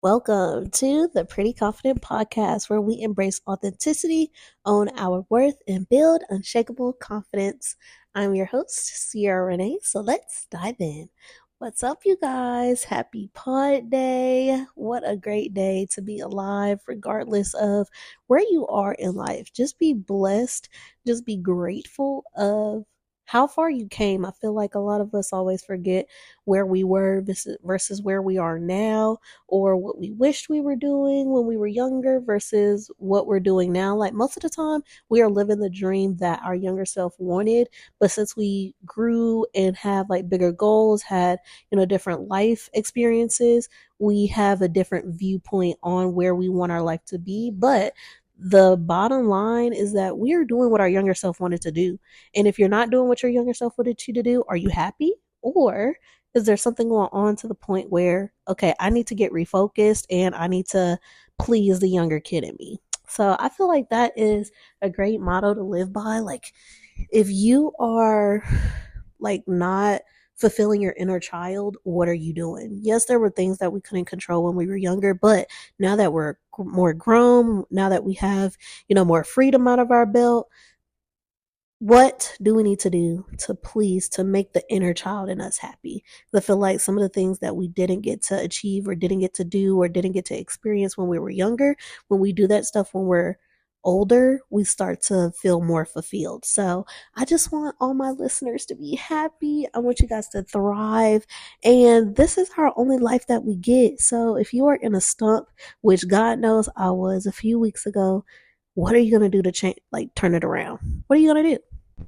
Welcome to the Pretty Confident Podcast, where we embrace authenticity, own our worth, and build unshakable confidence. I'm your host, Sierra Renee, so let's dive in. What's up, you guys? Happy Pod Day. What a great day to be alive, regardless of where you are in life. Just be blessed, just be grateful of how far you came. I feel like a lot of us always forget where we were versus where we are now, or what we wished we were doing when we were younger versus what we're doing now. Like most of the time, we are living the dream that our younger self wanted. But since we grew and have like bigger goals, had, different life experiences, we have a different viewpoint on where we want our life to be. But the bottom line is that we are doing what our younger self wanted to do. And if you're not doing what your younger self wanted you to do, are you happy? Or is there something going on to the point where, okay, I need to get refocused and I need to please the younger kid in me? So I feel like that is a great motto to live by. Like, if you are like not fulfilling your inner child, what are you doing? Yes, there were things that we couldn't control when we were younger, but now that we're more grown, now that we have, more freedom out of our belt, what do we need to do to make the inner child in us happy? I feel like some of the things that we didn't get to achieve or didn't get to do or didn't get to experience when we were younger, when we do that stuff when we're older, we start to feel more fulfilled. So I just want all my listeners to be happy. I want you guys to thrive. And this is our only life that we get. So if you are in a stump, which God knows I was a few weeks ago, what are you going to do to change, like turn it around? What are you going to do?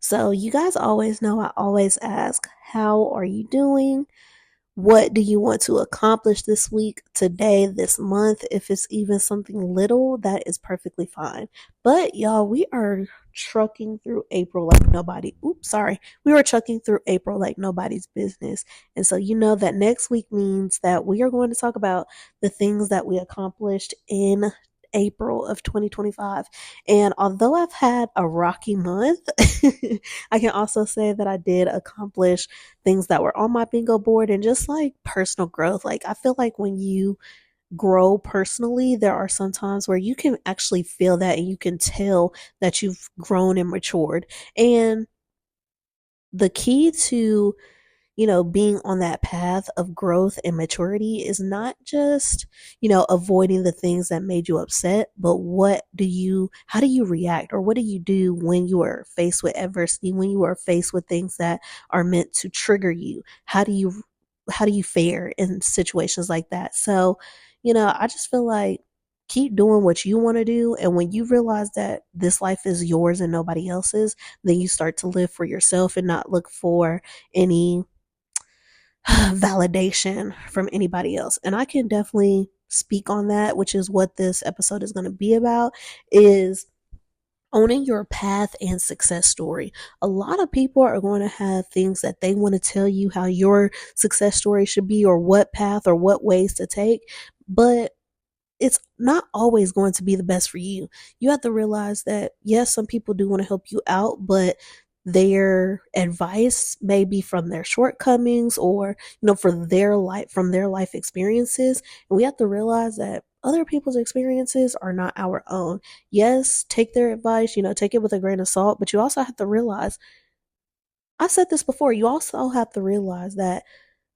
So you guys always know I always ask, how are you doing? What do you want to accomplish this week, today, this month? If it's even something little, that is perfectly fine. But y'all, we are trucking through April like nobody. Oops, sorry. We were trucking through April like nobody's business. And so you know that next week means that we are going to talk about the things that we accomplished in April of 2025. And although I've had a rocky month, I can also say that I did accomplish things that were on my bingo board and just like personal growth. Like, I feel like when you grow personally, there are some times where you can actually feel that and you can tell that you've grown and matured. And the key to being on that path of growth and maturity is not just, avoiding the things that made you upset, but how do you react, or what do you do when you are faced with adversity, when you are faced with things that are meant to trigger you? How do you fare in situations like that? So, I just feel like keep doing what you want to do. And when you realize that this life is yours and nobody else's, then you start to live for yourself and not look for any validation from anybody else. And I can definitely speak on that, which is what this episode is going to be about, is owning your path and success story. A lot of people are going to have things that they want to tell you how your success story should be, or what path or what ways to take, but it's not always going to be the best for you. You have to realize that, yes, some people do want to help you out, but their advice may be from their shortcomings, or from their life experiences. And we have to realize that other people's experiences are not our own. Yes, take their advice, take it with a grain of salt, but you also have to realize, I've said this before, you also have to realize that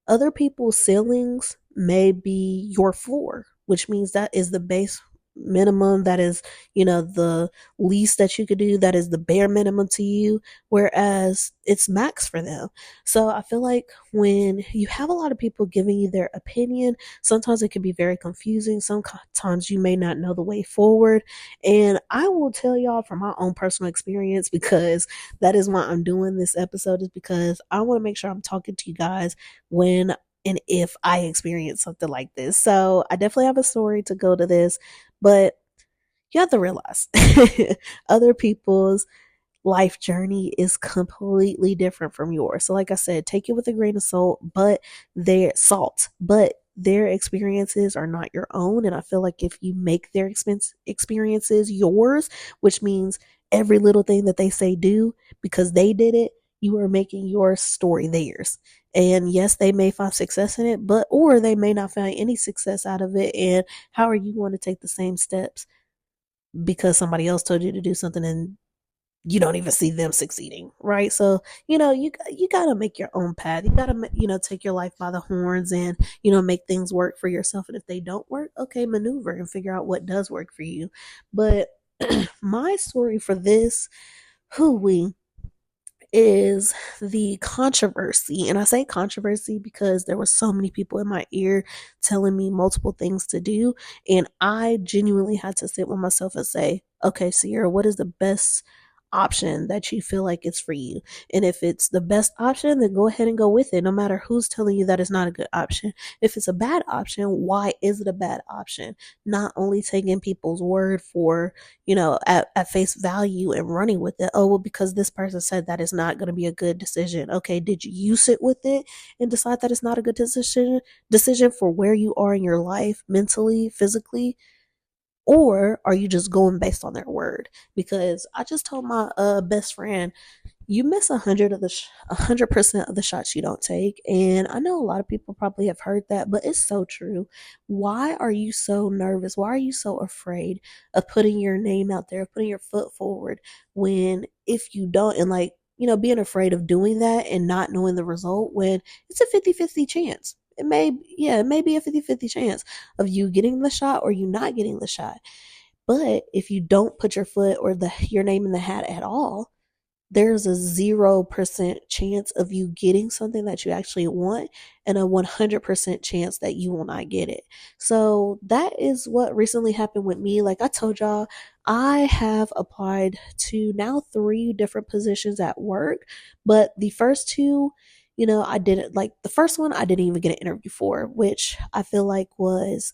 other people's ceilings may be your floor, which means that is the base minimum. That is, the least that you could do. That is the bare minimum to you, whereas it's max for them. So I feel like when you have a lot of people giving you their opinion, sometimes it can be very confusing. Sometimes you may not know the way forward. And I will tell y'all from my own personal experience, because that is why I'm doing this episode, is because I want to make sure I'm talking to you guys when and if I experience something like this. So I definitely have a story to go to this, but you have to realize other people's life journey is completely different from yours. So like I said, take it with a grain of but their experiences are not your own. And I feel like if you make their experiences yours, which means every little thing that they say do because they did it, you are making your story theirs. And yes, they may find success in it, but or they may not find any success out of it. And how are you going to take the same steps because somebody else told you to do something and you don't even see them succeeding, right? So you got to make your own path. You got to take your life by the horns and make things work for yourself. And if they don't work, okay, maneuver and figure out what does work for you. But my story for this, who we is the controversy. And I say controversy because there were so many people in my ear telling me multiple things to do. And I genuinely had to sit with myself and say, okay, Sierra, what is the best option that you feel like it's for you? And if it's the best option, then go ahead and go with it, no matter who's telling you that it's not a good option. If it's a bad option, why is it a bad option? Not only taking people's word for at face value and running with it. Oh, well, because this person said that is not going to be a good decision. Okay, did you sit with it and decide that it's not a good decision for where you are in your life, mentally, physically? Or are you just going based on their word? Because I just told my best friend, you miss 100% of the shots you don't take. And I know a lot of people probably have heard that, but it's so true. Why are you so nervous? Why are you so afraid of putting your name out there, of putting your foot forward, when if you don't, and like being afraid of doing that and not knowing the result, when it's a 50-50 chance? It may be a 50-50 chance of you getting the shot or you not getting the shot. But if you don't put your foot or your name in the hat at all, there's a 0% chance of you getting something that you actually want, and a 100% chance that you will not get it. So that is what recently happened with me. Like I told y'all, I have applied to now 3 different positions at work, but the first 2, I didn't like. The first one I didn't even get an interview for, which I feel like was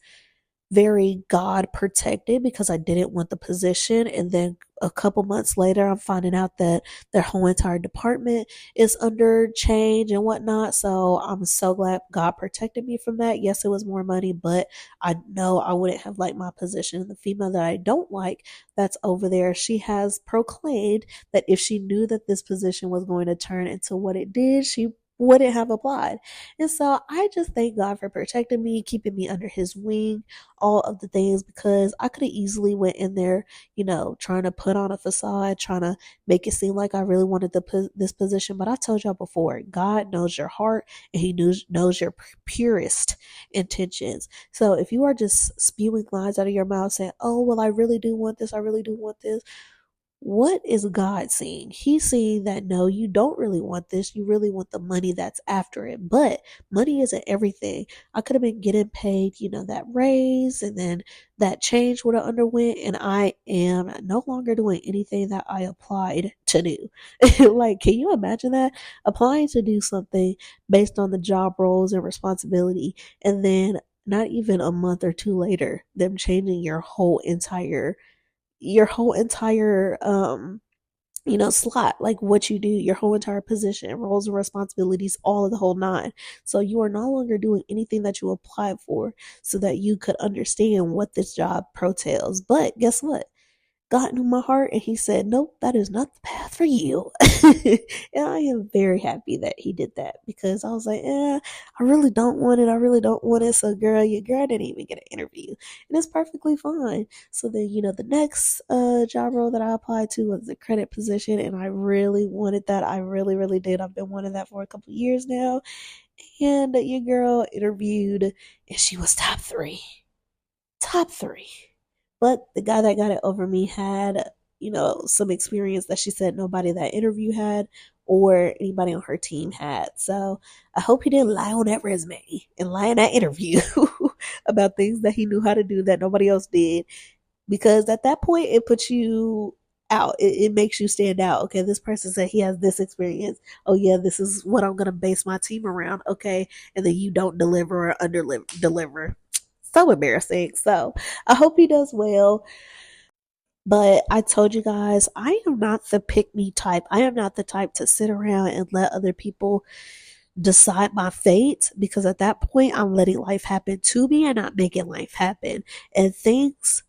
very God protected because I didn't want the position. And then a couple months later, I'm finding out that their whole entire department is under change and whatnot. So I'm so glad God protected me from that. Yes, it was more money, but I know I wouldn't have liked my position. The female that I don't like that's over there, she has proclaimed that if she knew that this position was going to turn into what it did, she wouldn't have applied. And so I just thank God for protecting me, keeping me under his wing, all of the things, because I could have easily went in there, trying to put on a facade, trying to make it seem like I really wanted this position. But I told y'all before, God knows your heart and he knows your purest intentions. So if you are just spewing lies out of your mouth saying, oh, well, I really do want this, I really do want this, what is God seeing? He's seeing that no, you don't really want this. You really want the money that's after it. But money isn't everything. I could have been getting paid, that raise, and then that change would have underwent, and I am no longer doing anything that I applied to do. Like, can you imagine that? Applying to do something based on the job roles and responsibility, and then not even a month or 2 later, them changing your whole entire slot, like what you do, your whole entire position, roles and responsibilities, all of the whole nine. So you are no longer doing anything that you applied for so that you could understand what this job protels. But guess what? God knew my heart and he said, nope, that is not the path for you. And I am very happy that he did that, because I was like, I really don't want it. I really don't want it. So your girl didn't even get an interview, and it's perfectly fine. So then, the next job role that I applied to was the credit position, and I really wanted that. I really, really did. I've been wanting that for a couple of years now. And your girl interviewed and she was top three. Top three. But the guy that got it over me had, some experience that she said nobody that interview had or anybody on her team had. So I hope he didn't lie on that resume and lie in that interview about things that he knew how to do that nobody else did. Because at that point, it puts you out. It makes you stand out. Okay, this person said he has this experience. Oh yeah, this is what I'm gonna base my team around. Okay, and then you don't deliver or under deliver. So embarrassing. So I hope he does well. But I told you guys, I am not the pick me type. I am not the type to sit around and let other people decide my fate, because at that point, I'm letting life happen to me and not making life happen. And things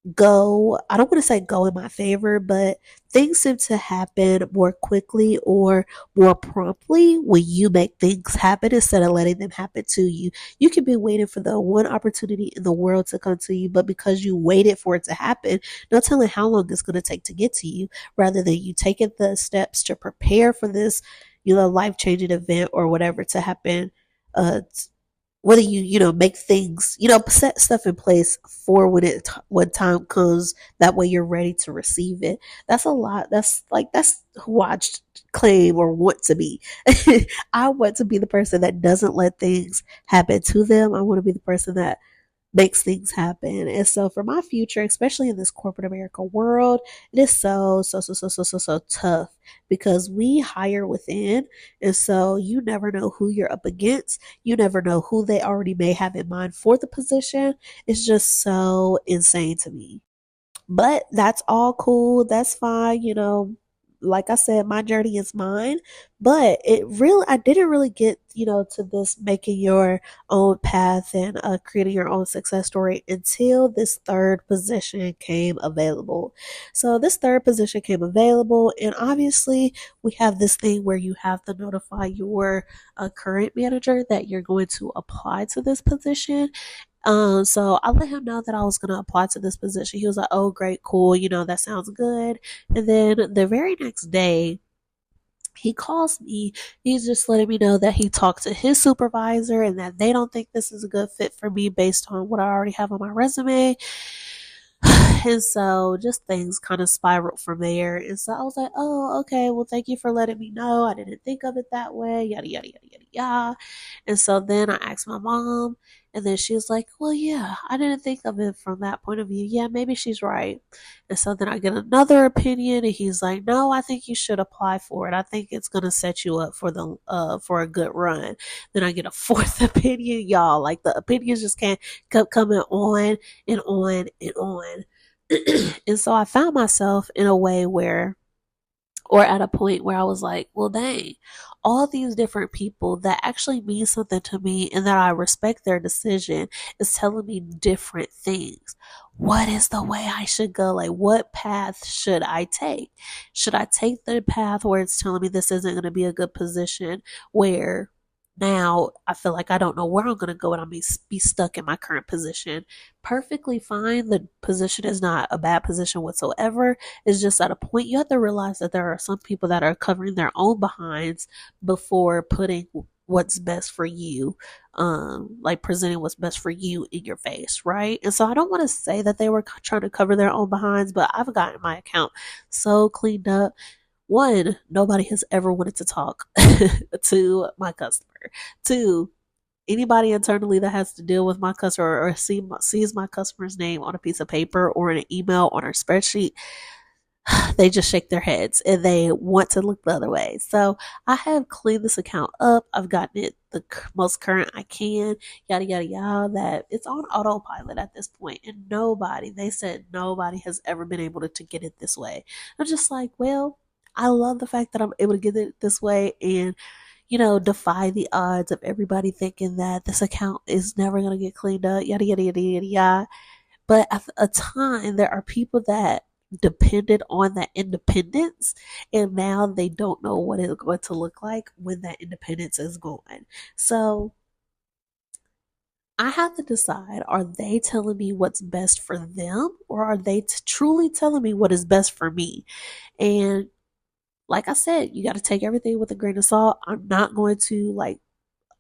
I don't want to say go in my favor, but things seem to happen more quickly or more promptly when you make things happen instead of letting them happen to you. You can be waiting for the one opportunity in the world to come to you, but because you waited for it to happen, no telling how long it's going to take to get to you, rather than you taking the steps to prepare for this, life changing event or whatever to happen. Uh, whether you make things, set stuff in place for when time comes, that way you're ready to receive it. That's a lot. That's who I claim or want to be. I want to be the person that doesn't let things happen to them. I want to be the person that makes things happen. And so for my future, especially in this corporate America world, it is so tough because we hire within. And so you never know who you're up against. You never know who they already may have in mind for the position. It's just so insane to me. But that's all cool. That's fine. Like I said, my journey is mine. But I didn't really get, to this making your own path and creating your own success story until this third position came available. So this third position came available. And obviously, we have this thing where you have to notify your current manager that you're going to apply to this position. So I let him know that I was gonna apply to this position. He was like, "Oh, great, cool. That sounds good." And then the very next day, he calls me. He's just letting me know that he talked to his supervisor and that they don't think this is a good fit for me based on what I already have on my resume. And so just things kind of spiraled from there. And so I was like, "Oh, okay. Well, thank you for letting me know. I didn't think of it that way. Yada yada yada yada yada." And so then I asked my mom, and then she was like, "Well, yeah, I didn't think of it from that point of view. Yeah, maybe she's right." And so then I get another opinion, and he's like, "No, I think you should apply for it. I think it's gonna set you up for a good run." Then I get a fourth opinion, y'all. Like the opinions just can't kept coming on and on and on. And so I found myself in a way where, or at a point where I was like, well, dang, all these different people that actually mean something to me and that I respect their decision is telling me different things. What is the way I should go? Like, what path should I take? Should I take the path where it's telling me this isn't going to be a good position, where now I feel like I don't know where I'm going to go and I'm going to be stuck in my current position? Perfectly fine. The position is not a bad position whatsoever. It's just at a point you have to realize that there are some people that are covering their own behinds before putting what's best for you, like presenting what's best for you in your face, right? And so I don't want to say that they were trying to cover their own behinds, but I've gotten my account so cleaned up. One, nobody has ever wanted to talk to my customer. Two, anybody internally that has to deal with my customer or sees my customer's name on a piece of paper or in an email on a spreadsheet, they just shake their heads and they want to look the other way. So I have cleaned this account up. I've gotten it the most current I can, yada, yada, yada, that it's on autopilot at this point. And they said nobody has ever been able to get it this way. I'm just like, well, I love the fact that I'm able to get it this way and defy the odds of everybody thinking that this account is never going to get cleaned up, yada, yada, yada, yada, yada. But at a time, there are people that depended on that independence, and now they don't know what it's going to look like when that independence is gone. So I have to decide, are they telling me what's best for them, or are they truly telling me what is best for me? And like I said, you got to take everything with a grain of salt. I'm not going to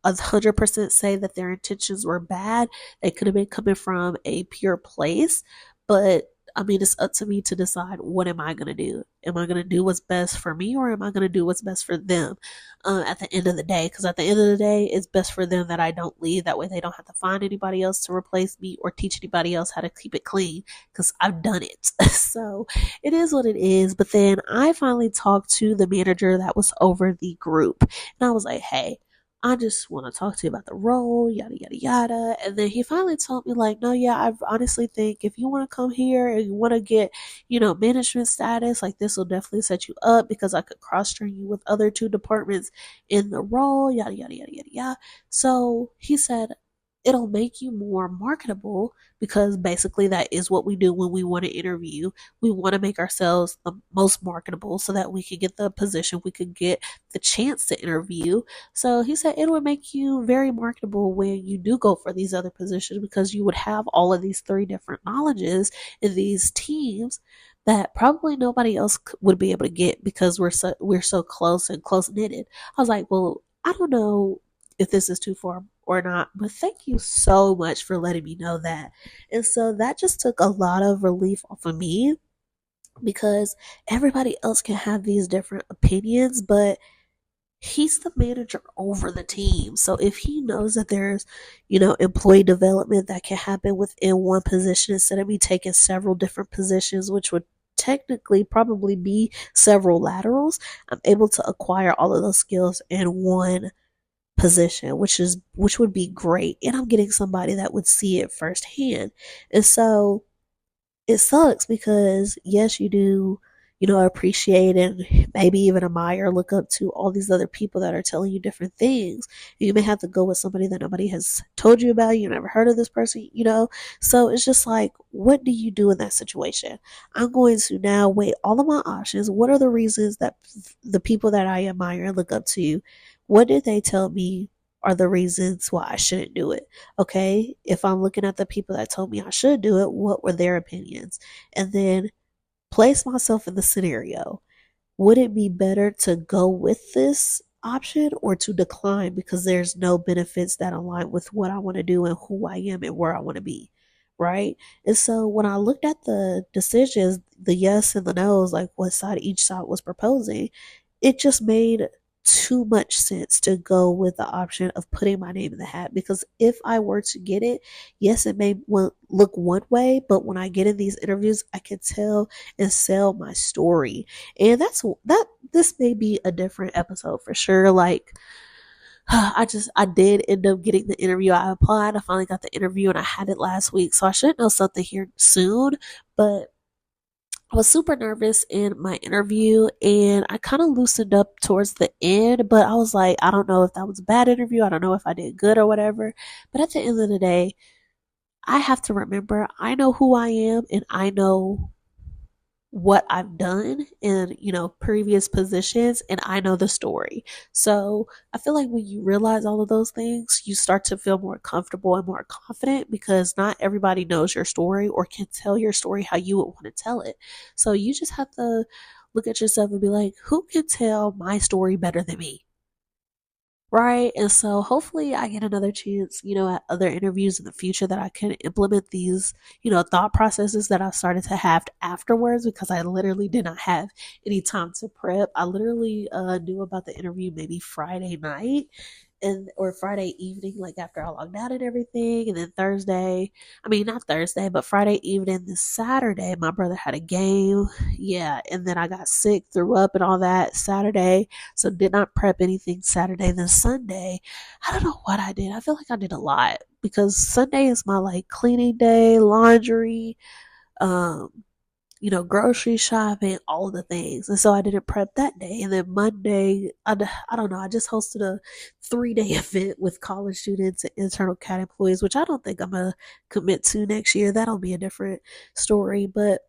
100% say that their intentions were bad. They could have been coming from a pure place, but I mean, it's up to me to decide, what am I going to do? Am I going to do what's best for me, or am I going to do what's best for them at the end of the day? Because at the end of the day, it's best for them that I don't leave. That way they don't have to find anybody else to replace me or teach anybody else how to keep it clean, because I've done it. So it is what it is. But then I finally talked to the manager that was over the group, and I was like, hey, I just want to talk to you about the role, yada, yada, yada. And then he finally told me, like, no, yeah, I honestly think if you want to come here and you want to get, management status, like, this will definitely set you up because I could cross train you with other two departments in the role, yada, yada, yada, yada, yada. So he said, it'll make you more marketable, because basically that is what we do when we want to interview. We want to make ourselves the most marketable so that we could get the position, we could get the chance to interview. So he said it would make you very marketable when you do go for these other positions, because you would have all of these three different knowledges in these teams that probably nobody else would be able to get, because we're so close and close knitted. I was like, well, I don't know if this is too far or not, but thank you so much for letting me know that. And so that just took a lot of relief off of me, because everybody else can have these different opinions, but he's the manager over the team. So if he knows that there's, employee development that can happen within one position instead of me taking several different positions, which would technically probably be several laterals, I'm able to acquire all of those skills in one position, which would be great. And I'm getting somebody that would see it firsthand. And so it sucks because yes, you do, appreciate and maybe even admire, look up to all these other people that are telling you different things. You may have to go with somebody that nobody has told you about. You never heard of this person. So it's just like, what do you do in that situation? I'm going to now weigh all of my options. What are the reasons that the people that I admire and look up to, what did they tell me are the reasons why I shouldn't do it? Okay, if I'm looking at the people that told me I should do it, what were their opinions? And then place myself in the scenario. Would it be better to go with this option or to decline because there's no benefits that align with what I want to do and who I am and where I want to be? Right. And so when I looked at the decisions, the yes and the no's, like what side each side was proposing, it just made too much sense to go with the option of putting my name in the hat, because if I were to get it, yes, it may look one way, but when I get in these interviews, I can tell and sell my story. And this may be a different episode for sure. Like, I did end up getting the interview. I applied, I finally got the interview, and I had it last week. So I should know something here soon. But I was super nervous in my interview, and I kind of loosened up towards the end, but I was like, I don't know if that was a bad interview. I don't know if I did good or whatever. But at the end of the day, I have to remember I know who I am and I know what I've done in, previous positions, and I know the story. So I feel like when you realize all of those things, you start to feel more comfortable and more confident, because not everybody knows your story or can tell your story how you would want to tell it. So you just have to look at yourself and be like, who can tell my story better than me? Right. And so hopefully I get another chance, at other interviews in the future, that I can implement these, thought processes that I started to have afterwards, because I literally did not have any time to prep. I literally knew about the interview maybe Friday night, and or Friday evening, like after I logged out and everything. And then Thursday, I mean, not Thursday, but Friday evening, this Saturday, my brother had a game. Yeah. And then I got sick, threw up, and all that Saturday. So did not prep anything Saturday. Then Sunday, I don't know what I did. I feel like I did a lot, because Sunday is my like cleaning day, laundry, um, grocery shopping, all the things. And so I didn't prep that day. And then Monday, I don't know, I just hosted a 3-day event with college students and internal CAT employees, which I don't think I'm going to commit to next year. That'll be a different story. But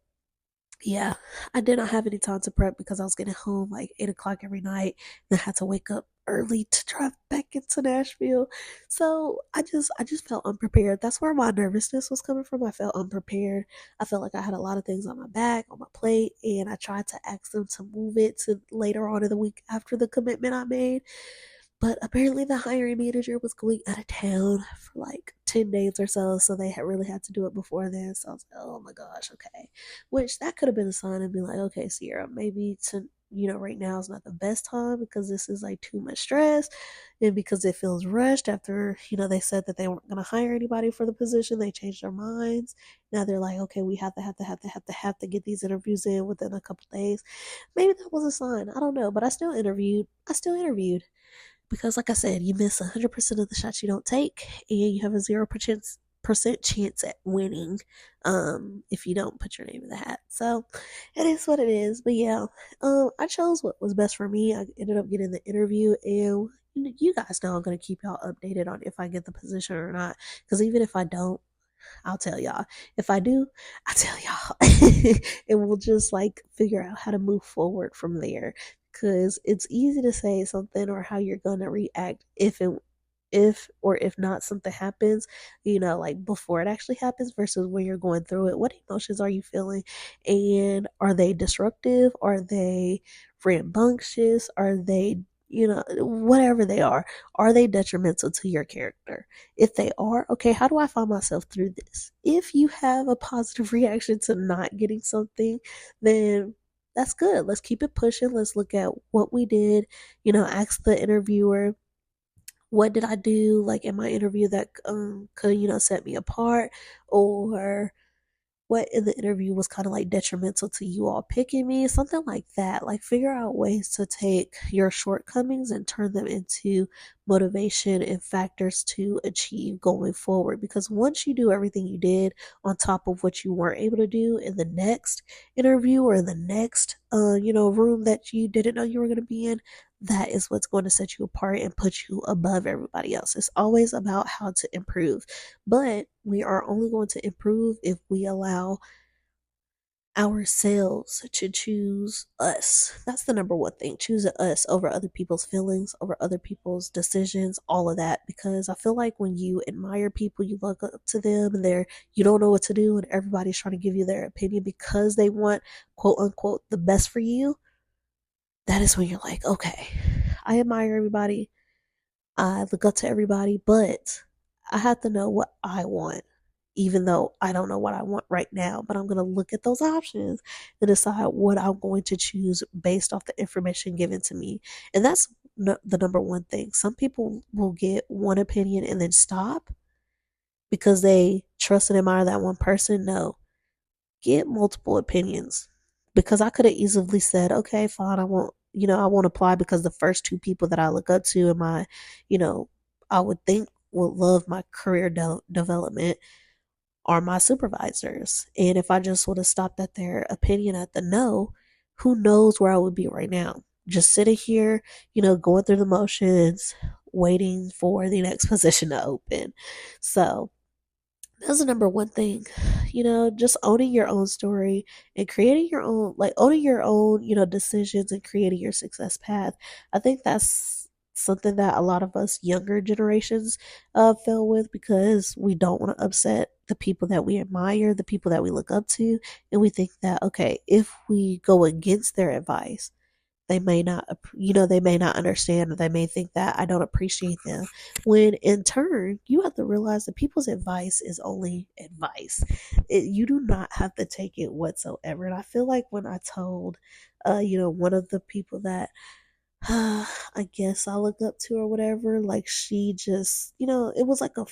yeah, I did not have any time to prep because I was getting home like 8 o'clock every night, and I had to wake up early to drive back into Nashville. So I just felt unprepared. That's where my nervousness was coming from. I felt unprepared. I felt like I had a lot of things on my back, on my plate, and I tried to ask them to move it to later on in the week after the commitment I made. But apparently the hiring manager was going out of town for like 10 days or so, so they had really had to do it before then. So I was like, oh my gosh, okay. Which that could have been a sign and be like, okay, Sierra, maybe right now is not the best time, because this is like too much stress, and because it feels rushed after, they said that they weren't going to hire anybody for the position. They changed their minds. Now they're like, okay, we have to get these interviews in within a couple days. Maybe that was a sign. I don't know, but I still interviewed, because like I said, you miss 100% of the shots you don't take, and you have a 0% chance at winning if you don't put your name in the hat. So it is what it is. But yeah, I chose what was best for me. I ended up getting the interview, and you guys know I'm going to keep y'all updated on if I get the position or not. Because even if I don't, I'll tell y'all. If I do, I'll tell y'all. And we'll just like figure out how to move forward from there. Because it's easy to say something or how you're going to react if not something happens, like before it actually happens versus when you're going through it. What emotions are you feeling? And are they disruptive? Are they rambunctious? Are they, whatever they are they detrimental to your character? If they are, okay, how do I find myself through this? If you have a positive reaction to not getting something, then that's good. Let's keep it pushing. Let's look at what we did, ask the interviewer, what did I do like in my interview that could set me apart, or what in the interview was kind of like detrimental to you all picking me, something like that. Like figure out ways to take your shortcomings and turn them into motivation and factors to achieve going forward. Because once you do everything you did on top of what you weren't able to do in the next interview or in the next room that you didn't know you were going to be in, that is what's going to set you apart and put you above everybody else. It's always about how to improve, but we are only going to improve if we allow ourselves to choose us. That's the number one thing. Choosing us over other people's feelings, over other people's decisions, all of that. Because I feel like when you admire people, you look up to them and you don't know what to do and everybody's trying to give you their opinion because they want quote unquote the best for you. That is when you're like, okay, I admire everybody. I look up to everybody, but I have to know what I want, even though I don't know what I want right now. But I'm going to look at those options and decide what I'm going to choose based off the information given to me. And that's the number one thing. Some people will get one opinion and then stop because they trust and admire that one person. No, get multiple opinions, because I could have easily said, okay, fine, I won't apply because the first two people that I look up to and I would think would love my career development are my supervisors. And if I just would have stopped at their opinion at the no, who knows where I would be right now? Just sitting here, going through the motions, waiting for the next position to open. So, that's the number one thing, just owning your own story and creating your own, like owning your own, decisions and creating your success path. I think that's something that a lot of us younger generations fail with, because we don't want to upset the people that we admire, the people that we look up to. And we think that, okay, if we go against their advice, they may not understand, or they may think that I don't appreciate them, when in turn you have to realize that people's advice is only advice. You do not have to take it whatsoever. And I feel like when I told one of the people that I guess I look up to or whatever, like she just, it was like a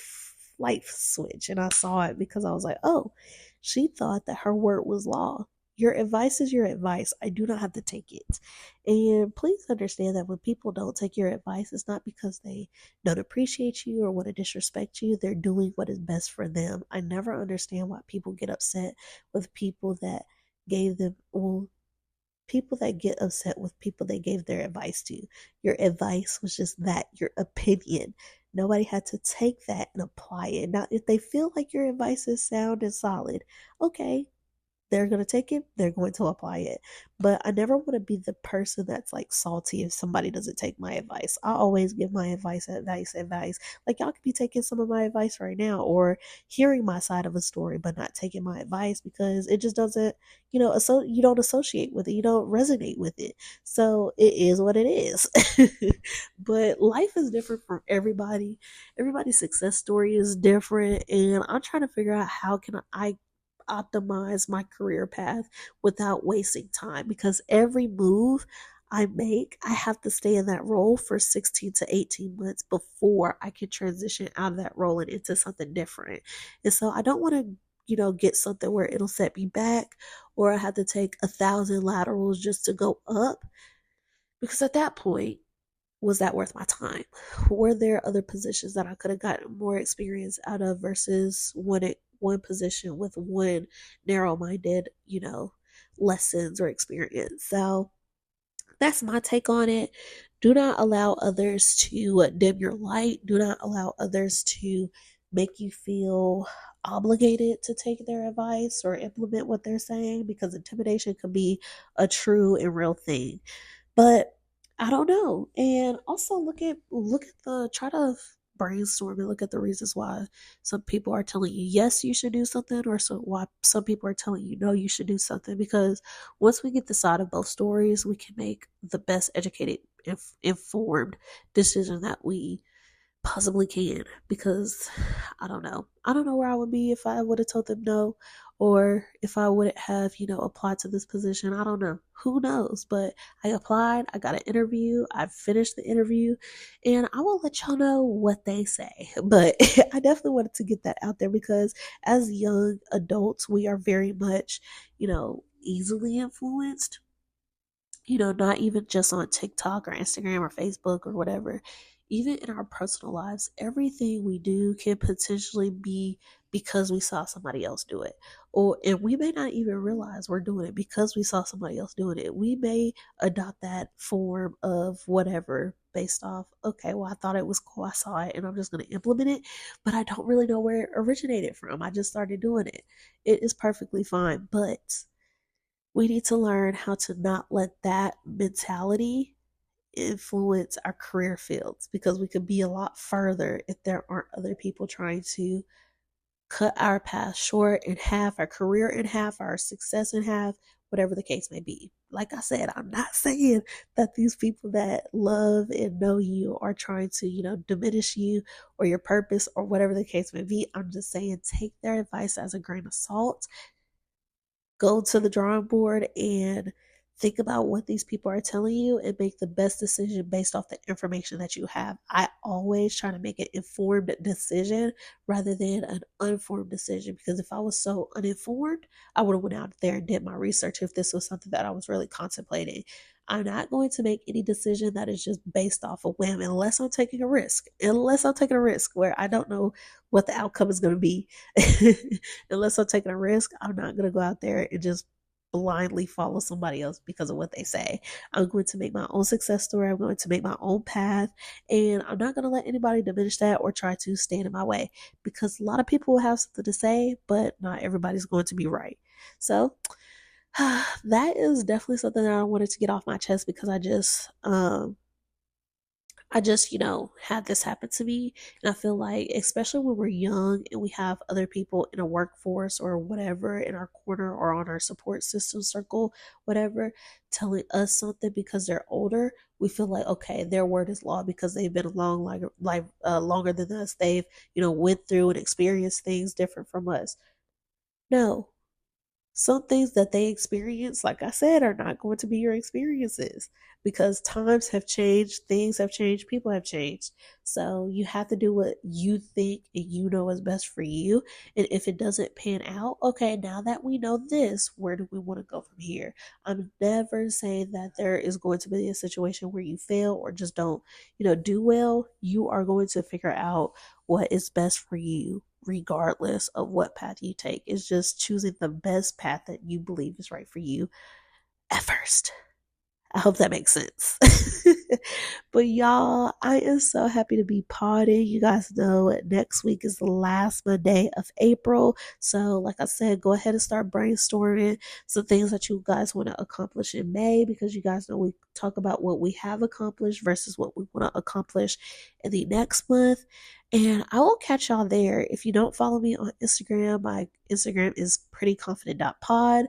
light switch, and I saw it because I was like, oh, she thought that her word was law. Your advice is your advice. I do not have to take it. And please understand that when people don't take your advice, it's not because they don't appreciate you or want to disrespect you. They're doing what is best for them. I never understand why people get upset with people that gave them, well, people that get upset with people they gave their advice to. Your advice was just that, your opinion. Nobody had to take that and apply it. Now, if they feel like your advice is sound and solid, okay, they're going to take it, they're going to apply it. But I never want to be the person that's like salty if somebody doesn't take my advice. I always give my advice. Like y'all could be taking some of my advice right now, or hearing my side of a story but not taking my advice because it just doesn't, so you don't associate with it, you don't resonate with it. So it is what it is. But life is different from everybody. Everybody's success story is different, and I'm trying to figure out how can I optimize my career path without wasting time, because every move I make, I have to stay in that role for 16 to 18 months before I can transition out of that role and into something different. And so I don't want to, get something where it'll set me back, or I have to take 1,000 laterals just to go up, because at that point, was that worth my time? Were there other positions that I could have gotten more experience out of versus one position with one narrow-minded, lessons or experience? So that's my take on it. Do not allow others to dim your light. Do not allow others to make you feel obligated to take their advice or implement what they're saying, because intimidation can be a true and real thing. But I don't know. And also look at the try to brainstorm and look at the reasons why some people are telling you yes you should do something, or so why some people are telling you no you should do something. Because once we get the side of both stories, we can make the best educated, informed decision that we possibly can. Because I don't know where I would be if I would have told them no, or if I would have applied to this position. I don't know, who knows. But I applied, I got an interview, I finished the interview, and I will let y'all know what they say. But I definitely wanted to get that out there, because as young adults we are very much easily influenced, not even just on TikTok or Instagram or Facebook or whatever. Even in our personal lives, everything we do can potentially be because we saw somebody else do it. And we may not even realize we're doing it because we saw somebody else doing it. We may adopt that form of whatever based off, okay, well, I thought it was cool, I saw it, and I'm just going to implement it, but I don't really know where it originated from. I just started doing it. It is perfectly fine, but we need to learn how to not let that mentality influence our career fields, because we could be a lot further if there aren't other people trying to cut our path short in half, our career in half, our success in half, whatever the case may be. Like I said, I'm not saying that these people that love and know you are trying to, diminish you or your purpose or whatever the case may be. I'm just saying take their advice as a grain of salt, go to the drawing board and think about what these people are telling you and make the best decision based off the information that you have. I always try to make an informed decision rather than an uninformed decision, because if I was so uninformed, I would have went out there and did my research if this was something that I was really contemplating. I'm not going to make any decision that is just based off a whim, unless I'm taking a risk. Unless I'm taking a risk where I don't know what the outcome is going to be. Unless I'm taking a risk, I'm not going to go out there and just blindly follow somebody else because of what they say. I'm going to make my own success story. I'm going to make my own path, and I'm not going to let anybody diminish that or try to stand in my way, because a lot of people will have something to say, but not everybody's going to be right. So that is definitely something that I wanted to get off my chest, because I just, had this happen to me. And I feel like, especially when we're young and we have other people in a workforce or whatever in our corner or on our support system circle, whatever, telling us something because they're older, we feel like, okay, their word is law because they've been along longer than us. They've, went through and experienced things different from us. No, some things that they experience, like I said, are not going to be your experiences, because times have changed, things have changed, people have changed. So you have to do what you think and is best for you. And if it doesn't pan out, okay, now that we know this, where do we want to go from here? I'm never saying that there is going to be a situation where you fail or just don't, do well. You are going to figure out what is best for you regardless of what path you take. It's just choosing the best path that you believe is right for you at first. I hope that makes sense. But y'all, I am so happy to be podding. You guys know next week is the last Monday of April. So, like I said, go ahead and start brainstorming some things that you guys want to accomplish in May, because you guys know we talk about what we have accomplished versus what we want to accomplish in the next month. And I will catch y'all there. If you don't follow me on Instagram, my Instagram is prettyconfident.pod.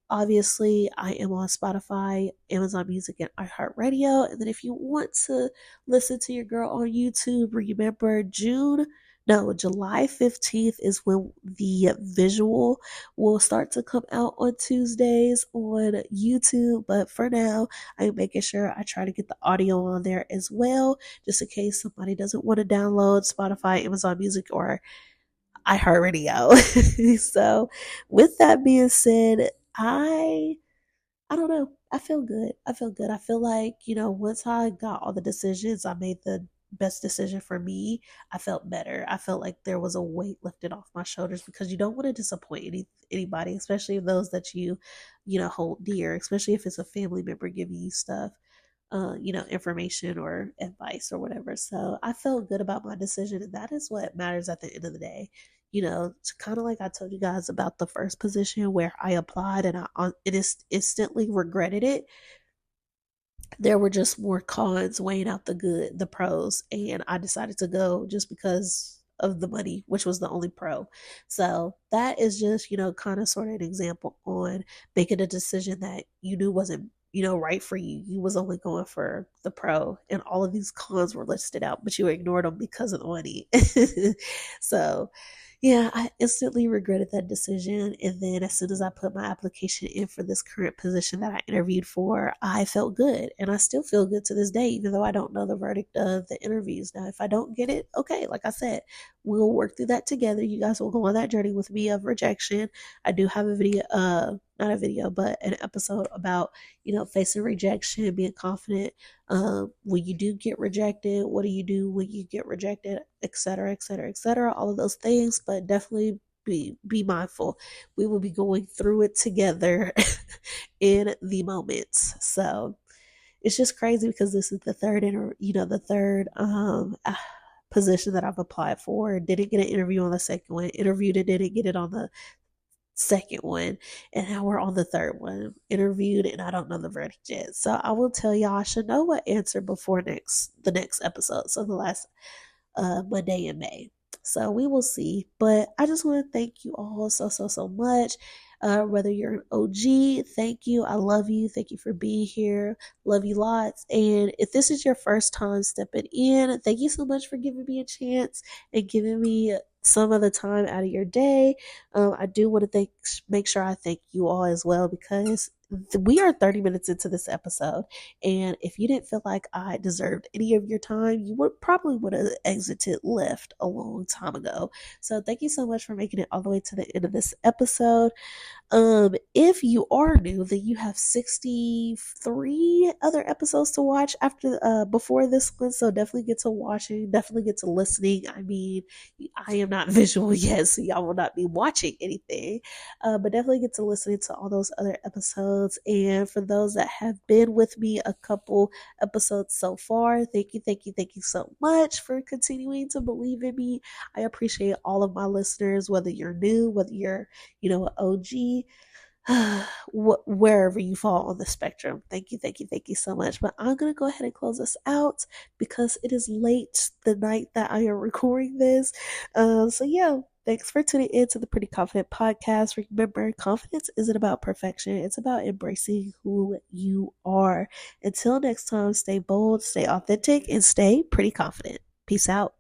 Obviously, I am on Spotify, Amazon Music, and iHeartRadio. And then if you want to listen to your girl on YouTube, remember July 15th is when the visual will start to come out on Tuesdays on YouTube. But for now, I'm making sure I try to get the audio on there as well, just in case somebody doesn't want to download Spotify, Amazon Music, or iHeartRadio. So, with that being said, I don't know. I feel good. I feel good. I feel like, once I got all the decisions, I made the best decision for me. I felt better. I felt like there was a weight lifted off my shoulders, because you don't want to disappoint anybody, especially those that you hold dear, especially if it's a family member giving you stuff. information or advice or whatever. So I felt good about my decision, and that is what matters at the end of the day. It's kind of like I told you guys about the first position where I applied and it is instantly regretted it. There were just more cons weighing out the pros, and I decided to go just because of the money, which was the only pro. So that is just, kind of sort of an example on making a decision that you knew wasn't, right for you. You was only going for the pro, and all of these cons were listed out, but you ignored them because of the money. So yeah, I instantly regretted that decision. And then as soon as I put my application in for this current position that I interviewed for, I felt good. And I still feel good to this day, even though I don't know the verdict of the interviews. Now, if I don't get it, okay, like I said, we'll work through that together. You guys will go on that journey with me of rejection. I do have a video, not a video, but an episode about, facing rejection, being confident when you do get rejected, what do you do when you get rejected, etc., etc., etc., all of those things. But definitely be mindful. We will be going through it together in the moments. So it's just crazy because this is the third position that I've applied for. Didn't get an interview on the second one. Interviewed and didn't get it on the second one, and now we're on the third one. Interviewed, and I don't know the verdict yet. So I will tell y'all I should know what answer before the next episode. So the last Monday in May. So we will see. But I just want to thank you all so much. Whether you're an OG, thank you. I love you. Thank you for being here. Love you lots. And if this is your first time stepping in, thank you so much for giving me a chance and giving me some of the time out of your day. I do want to make sure I thank you all as well, because we are 30 minutes into this episode, and if you didn't feel like I deserved any of your time, you would have exited left a long time ago. So thank you so much for making it all the way to the end of this episode. If you are new, then you have 63 other episodes to watch before this one. So definitely get to watching, definitely get to listening. I mean, I am not visual yet, so y'all will not be watching anything. But definitely get to listening to all those other episodes. And for those that have been with me a couple episodes so far, thank you so much for continuing to believe in me. I appreciate all of my listeners, whether you're new, whether you're, an OG, wherever you fall on the spectrum. Thank you so much. But I'm gonna go ahead and close this out because it is late the night that I am recording this. So yeah, thanks for tuning in to the Pretty Confident Podcast. Remember, confidence isn't about perfection, it's about embracing who you are. Until next time, stay bold, stay authentic, and stay pretty confident. Peace out.